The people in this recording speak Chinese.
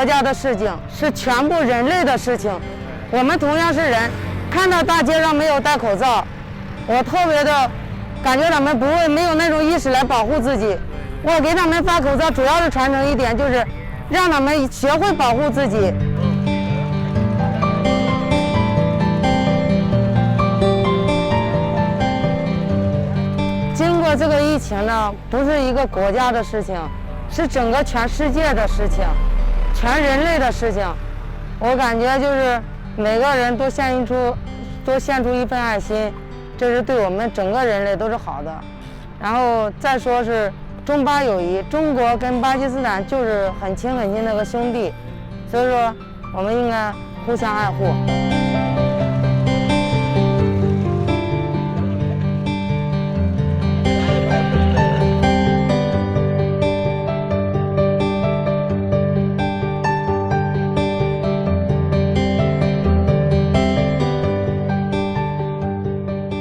国家的事情，是全部人类的事情。我们同样是人，看到大街上没有戴口罩，我特别的感觉他们没有那种意识来保护自己。我给他们发口罩，主要是传承一点，就是让他们学会保护自己。经过这个疫情呢，不是一个国家的事情，是整个全世界的事情，全人类的事情。我感觉就是每个人都献出一份爱心，这是对我们整个人类都是好的。然后再说是中巴友谊，中国跟巴基斯坦就是很亲的个兄弟，所以说我们应该互相爱护。